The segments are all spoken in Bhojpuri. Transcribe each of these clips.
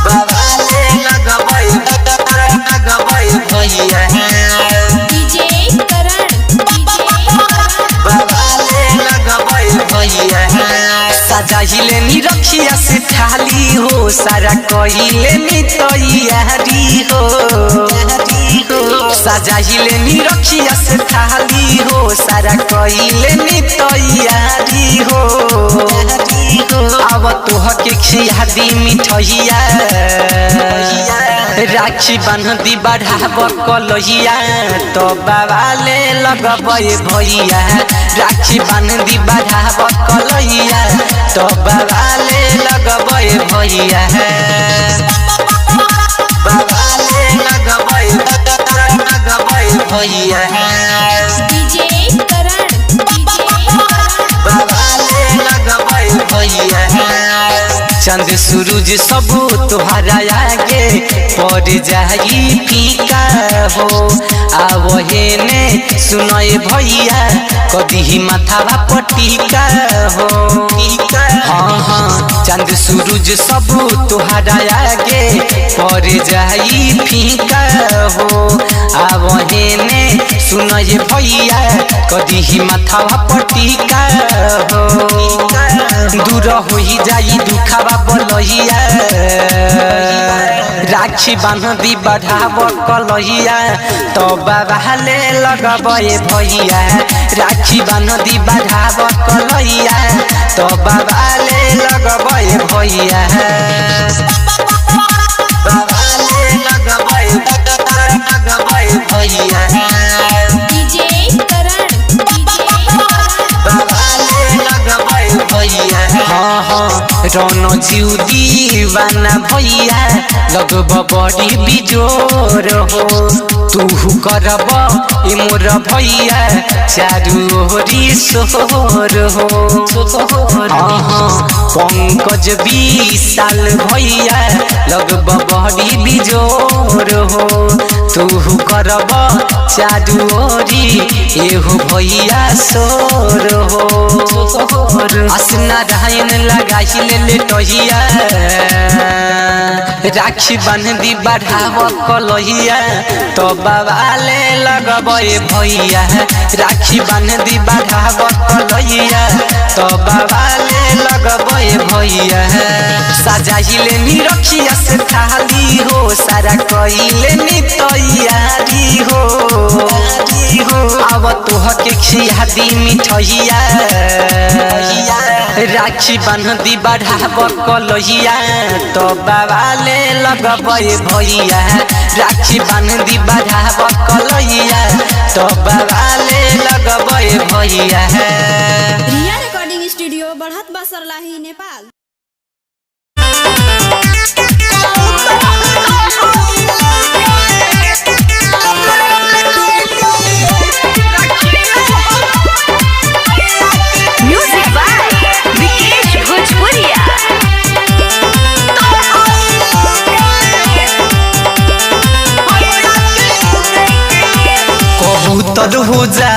बवाले लगबै भैया डीजे करण बवाले लगबै भैया सजाइले नी रखिया से थाली हो सारा कइले नी तैयारी हो सजाइले नी रखिया से थाली हो सारा कइले नी तैयारी हो अब तोह के खिया दी मिठैया राखी बांधी बढ़ाब कलहिया तो बवाले लगबै भैया राखी बांधी बढ़ाब कलहिया तो बवाले लगबै भैया बवाले लगबै भैया डीजे करण बवाले लगबै भैया चंद सूरज सब तोहरा आगे पड़ जाई फीका हो आवहे ने सुनए भैया कदी माथावा पटीका हो हाँ हाँ चंद सूरज सब तोहरा आगे पड़ जाई फीका हो आवहे ने सुनए भैया कदी माथावा पटीका हो दूर हो जाई दुखावा बलहिया राखी बांधी बढ़ाब कलहिया तो बवाले लगबै भैया राखी बांधी बढ़ाब कलहिया तो बवाले लगबै भैया बवाले लगबै भैया डीजे करण बवाले लगबै भैया हाँ हाँ रौन जीव दीवाना भैया लगब बड़ी बिजोर हो तू करब ई मोर भैया चारू ओरी सोहर हो हाँ पंकज विशाल भैया लगब बड़ी बिजोर हो तू करब चारू ओरी एहो भैया सोर हो नारायण लगाइले लेटहिया राखी बांधी बढ़ाब कलहिया तो बवाले लगबै भैया राखी बांधी बढ़ाब कलहिया तो बवाले लगबै भैया सजाइले नी रखिया से थाली हो सारा कइले नी तैयारी हो अब तोह के खिया दी मिठैया राखी बांधी बढ़ाब कलहिया तो बवाले लगबै भैया राखी बांधी बढ़ाब कलहिया तो बवाले लगबै भैया रिया रिकॉर्डिंग स्टूडियो बढ़त बसरलाही नेपाल। म्यूजिक बाय विकेश भोजपुरिया। कबूतर हो जा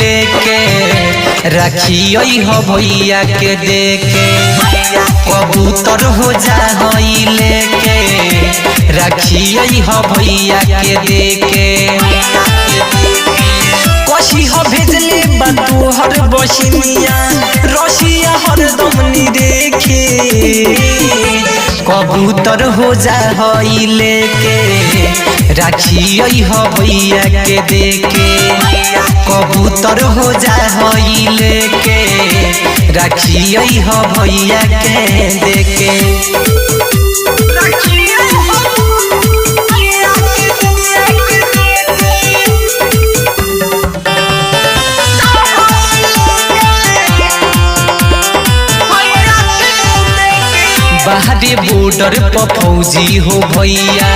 लेके रखिए हो भैया के देके कबूतर हो जा लेके रखिए हो भैया के देके कशी हो भेजले बतू हर बसनिया रसिया हर दमनी देखे कबूतर हो जा लेके रखिए हो भैया के देके कबूतर हो जा लेके रखिए हो भैया के देके बाहरी बॉर्डर पर फौजी हो भैया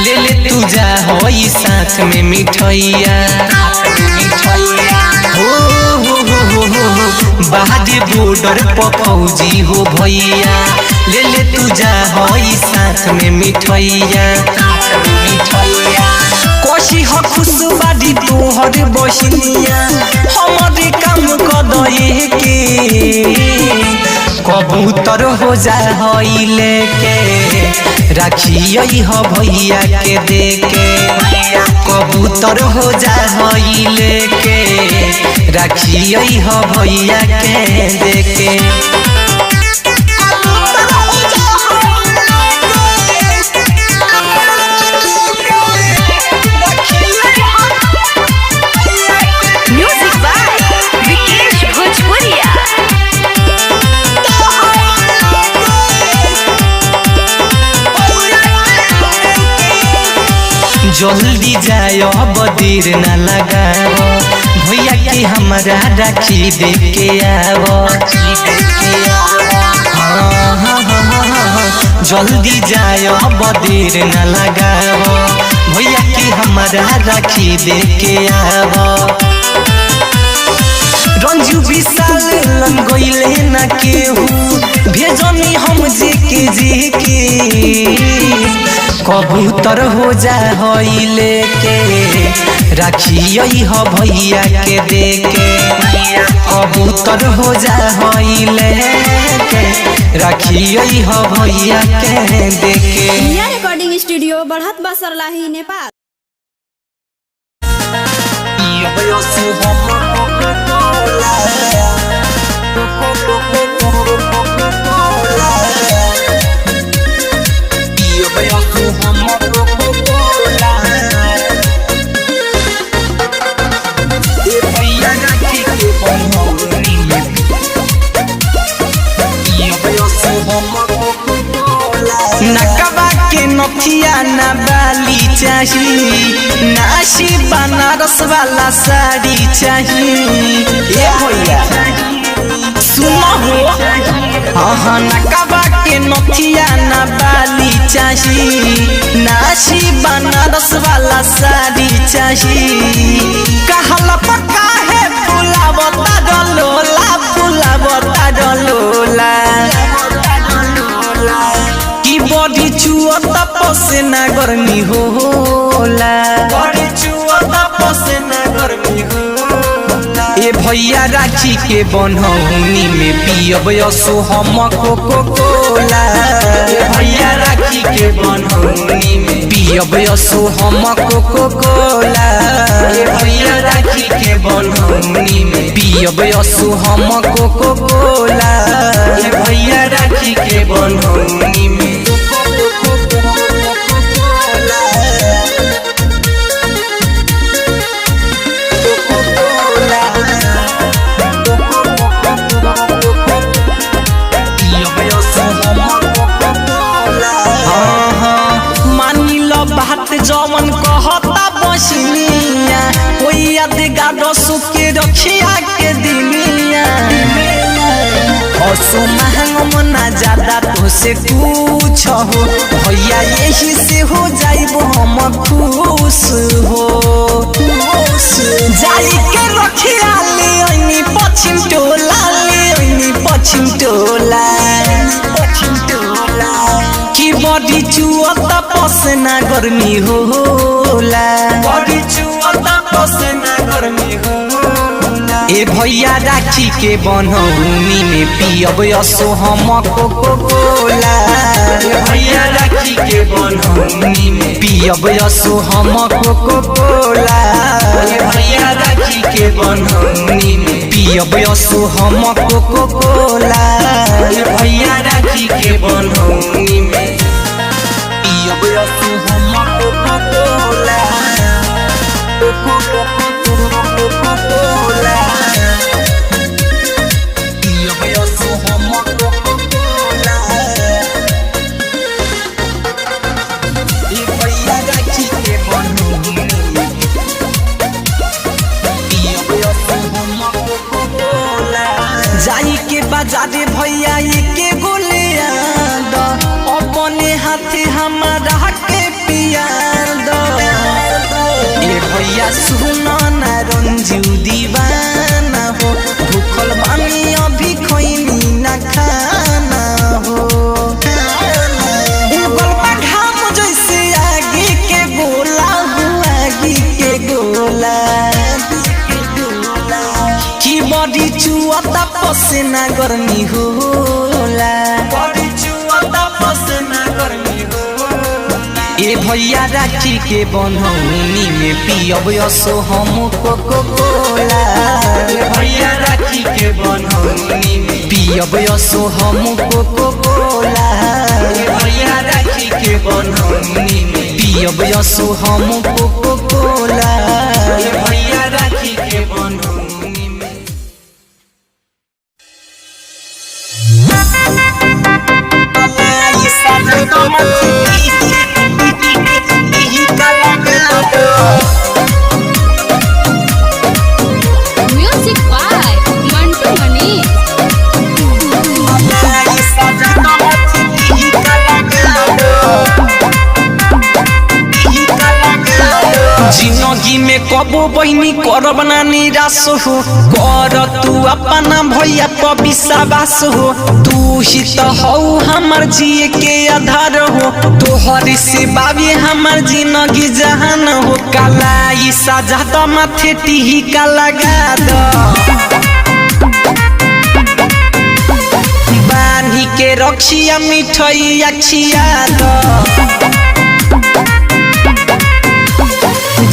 ले ले तू जा होई साथ में मिठैया हो बाहरी बॉर्डर पर फौजी हो भैया ले ले तू जा होई साथ में मिठैया कोशी हो खुशबादी तोहर बसनिया हमारे काम कदए के कबूतर हो जा हइले के राखियई ह भैया के देके कबूतर हो जा हइले के राखियई ह भैया के देके म्यूजिक बाय विकेश भोजपुरिया। जल्दी जायो बदीर न लगाओ भैया के हमारा राखी देके आवो जल्दी जायो बदीर न लगाओ भैया के हमारा राखी देके आवो रंजू विशाल लंगोइले न केहू भेजनी हम जे के कबूतर हो जा हइले के राखियई ह भैया के देके कबूतर हो जा हइले के राखियई ह भैया के देके। रिया रिकॉर्डिंग स्टूडियो बढ़त बसरलाही नेपाल। नकबा के नथिया ना बाली चाहिए नाशी बनारस वाला साड़ी चाहिए ए भैया सुनो हो हाँ नकबा के नथिया ना बाली चाहिए नाशी बनारस वाला साड़ी चाहिए कहला पक्का है फुलावता डलोला की बॉडी चुअता पसेना गर्मी होला बॉडी चुअता पसेना गर्मी होला ए भैया राखी के बनौनी में पियब असो हम कोको कोला ए भैया राखी के बनौनी में पियब असो हम कोको कोला ए भैया राखी के बनौनी में पियब असो हम कोको कोला ए भैया राखी के बनौनी में जवन कहता बसनिया कोई याद गाडो सुके रखिया के दिनिया असो महंग मना ज्यादा तो से कुछ हो भैया यही से हो जाइबो हम खुश हो जाई के रखिया ले ओनी पश्चिम टोला की बॉडी चुअता पसेना गर्मी होला बॉडी चुअता पसेना गर्मी होला ए भैया राखी के बनौनी में पियब असो हम कोको कोला ए भैया राखी के बनौनी में पियब असो हम कोको कोला ए भैया राखी के बनौनी में पियब असो हम कोको कोला ए भैया राखी के बनौनी में पियब असो हम कोको कोला पियब असो हम कोको कोला ए भैया राखी के बनौनी में पियब असो हम कोको कोला जाई के बाजारे भैया के गोले आंदा अपने हाथे हमारा के पिया दो ए भैया सुनो ना रंजू दीवाना हो भूखल बानी अभी खैनी ना खाना हो उगल घाम जैसे आगे के गोला की बॉडी चुअता पसेना गर्मी होला भैया राखी के बनौनी में पियब असो हम कोको कोला। भैया राखी के बनौनी में पियब असो हम कोको कोला। भैया राखी के बनौनी में पियब असो हम कोको कोला। भैया राखी के बनौनी में म्यूजिक बाय मंटू मनी। जिंदगी में कबो बहिनी करब ना निराश हो। कर तू अपना भैया पर विश्वास हो। तू ही तो हऊ हमर जिए के आधार हो। तोहर से बाबे हमर जिंदगी जहान हो। काला ई साजा तो माथे टीका लगा दो। बानी के रखिया मिठाई अखिया दो।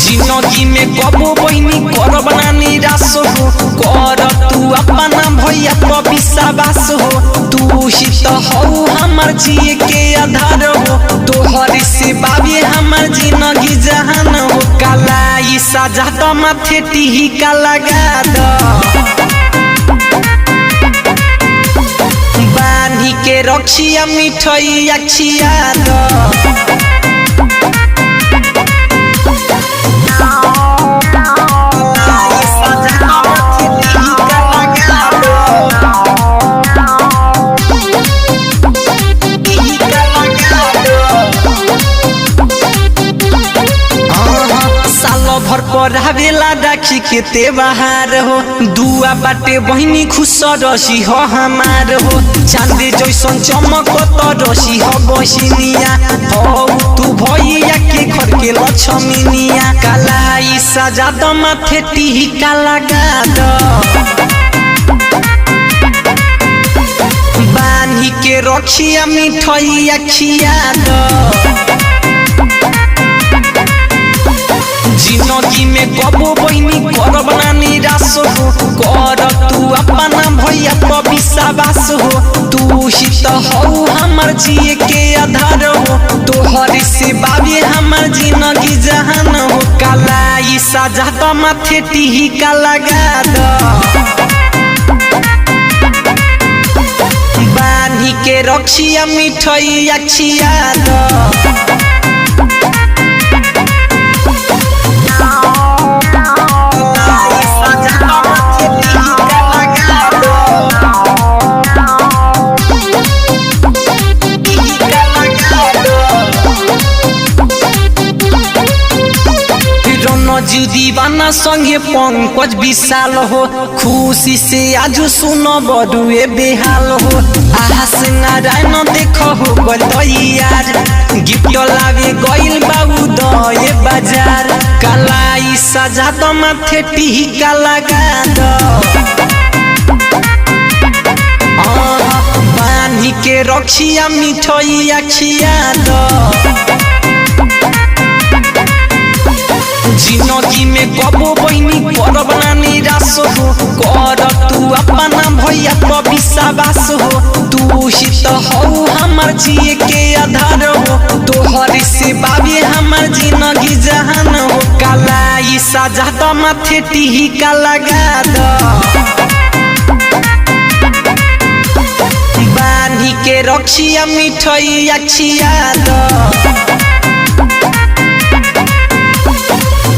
जिंदगी में कबो बहिनी करब ना निराश हो। कर तू अपना भैया पर विश्वास हो। तू ही तो हऊ हमर जिए के आधार हो। तोहर से बाबे हमर जिंदगी जहान हो। काला ई साजा तो माथे टीका लगा दो। बानी के रखिया मिठाई अखिया दो। भर पर हवेला राखी के त्योहार हो। दुआ बाटे बहिनी खुश रसी हो हमार हो। चांदी जैसन चमक तो रसी हो बहिनिया हो। तू भैया के घर के लक्ष्मीनिया। काला ई साजा दो माथे टीका लगा दो। बानी के रखिया मिठाई अखिया दो। जिंदगी में कबो बहिनी करब ना निराश हो। कर तू अपना भैया पर विश्वास हो। तू ही तो हऊ हमर जिए के आधार हो। तोहर से बाबे हमर जिंदगी जहान हो। काला ई साजा तो माथे टीका लगा दो। बानी के रखिया मिठाई अखिया दो। दीवाना संगे पंकज विशाल हो। खुशी से आज सुन बड़ुए बेहाल हो। आहास नारायण देख हो गल यार। गिफ्ट लावे गइल बाबू दए बाजार। काला ई साजा तो माथे टीका लगा दो। बानी के रखिया मिठाई अखिया दो। जिंदगी में कबो बहिनी करब ना निराश हो। कर तू अपना भैया पर विश्वास हो। तू ही तो हऊ हमर जिए के आधार हो। तोहर से बाबे हमर जिंदगी जहान हो। काला ई साजा तो माथे टीका लगा दो। बानी के रखिया मिठाई अखिया दो।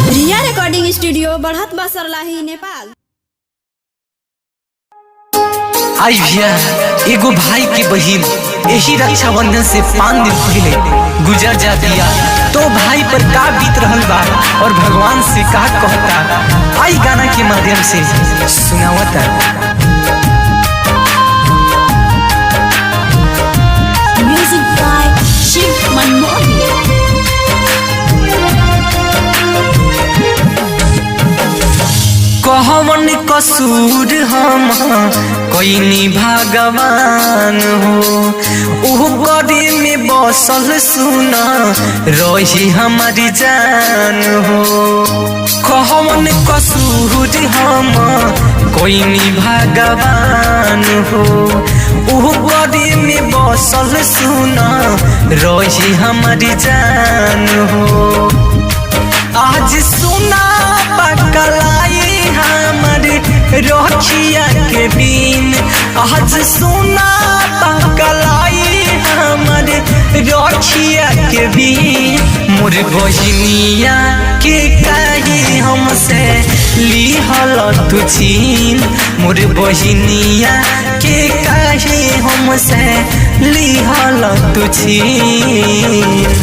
रिया रिकॉर्डिंग स्टूडियो बढ़त बसरलाही नेपाल। आई भैया एगो भाई के बहिन यही रक्षाबंधन से 5 दिन पहले गुजर जा दिया। तो भाई पर का बीत रहल बा और भगवान से का कहता। आई गाना के माध्यम से सुनावता। Music by Shiv Manmohan. कहवन कसूर हम कोई भगवान हो ऊ गरी में बसल सुना रही हमारी जान हो कहवन कसूर हम कोई भगवान हो ऊ गरी में बसल सुना रही हमारी जान हो आज सुना पकलाई हमारे रखिया के दिन आज सुना पकलाई हमारे रखिया के दिन मोर बहिनिया के कही हमसे लिहल तू छीन मोर बहिनिया के कही हमसे लिहल तू छीन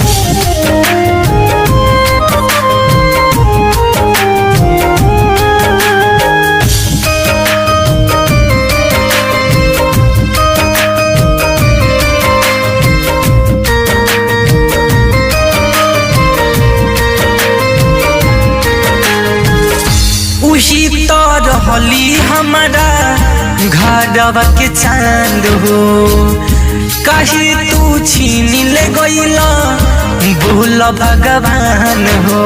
उही तो रहली हमारा घरवा के चांद हो कहीं तू छीन ले गईला भूल भगवान हो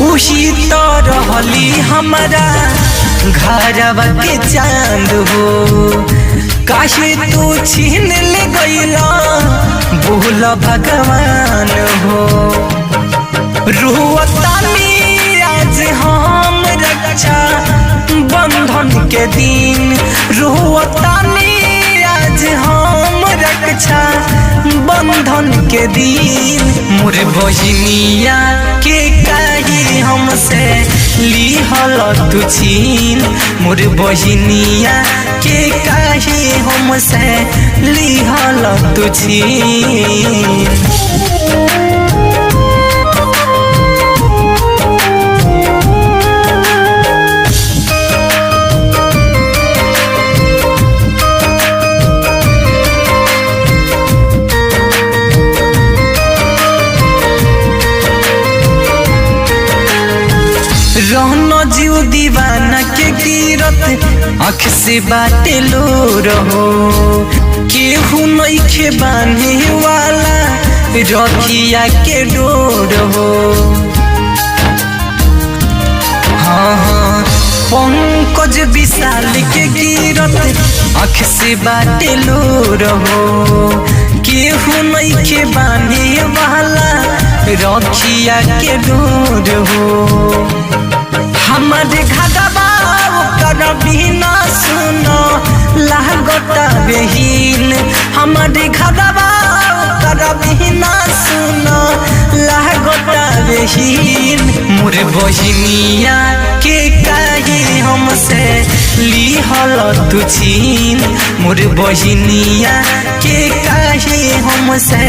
उही तो रहली हमारा घरवा के चांद हो कहीं तू छीन ले गईला भूल भगवान हो रुआतानी आज हम रक्षा बंधन के दिन रुआतानी आज हम रक्षा बंधन के दिन मोर बहिनिया के कही हमसे लिहल तू छीन मोर बहिनिया के कही हमसे लिहल तू छीन रहना जीव दीवाना के गिरत आँख से बाटे लो रहो केहू नइखे बांधे वाला रखिया के डोर हो हाँ पंकज विशाल के गिरत आँख से बाटे लो रहो केहू नइखे बांधे वाला रखिया के डोर हो हमारे घरवा कर बिना सुनो लागता बेहीन हमारे घरवा कर बिना सुनो लागता बेहीन मोर बहिनिया के कही हमसे लिहल तू छीन मोर बहिनिया के कही हमसे